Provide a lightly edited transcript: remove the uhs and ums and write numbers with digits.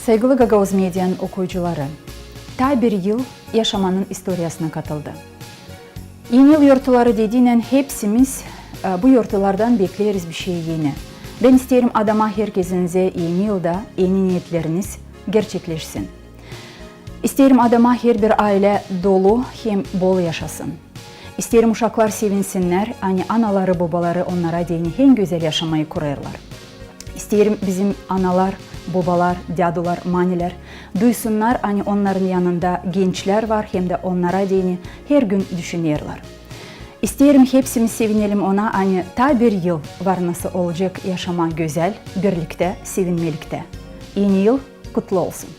Saygılı Gagavuz Media'nın okuyucuları, ta bir yıl yaşamanın istoriyasına katıldı. Yeni yıl yortuları dediğinen hepsimiz bu yortulardan bekleriz bir şey yeni. Ben isterim adama herkesinize yeni yılda yeni niyetleriniz gerçekleşsin. İsterim adama her bir aile dolu hem bol yaşasın. İsterim uşaklar sevinsinler, hani anaları babaları onlara değini en güzel yaşamayı kurarlar. İsterim bizim analar, babalar, dadılar, maniler duysunlar, hani onların yanında gençler var hem de onlara değini her gün düşünürler. İsterim hepsimiz sevinelim ona, hani ta bir yıl var nasıl olacak yaşama güzel, birlikte, sevinmelikte. Yeni yıl kutlu olsun.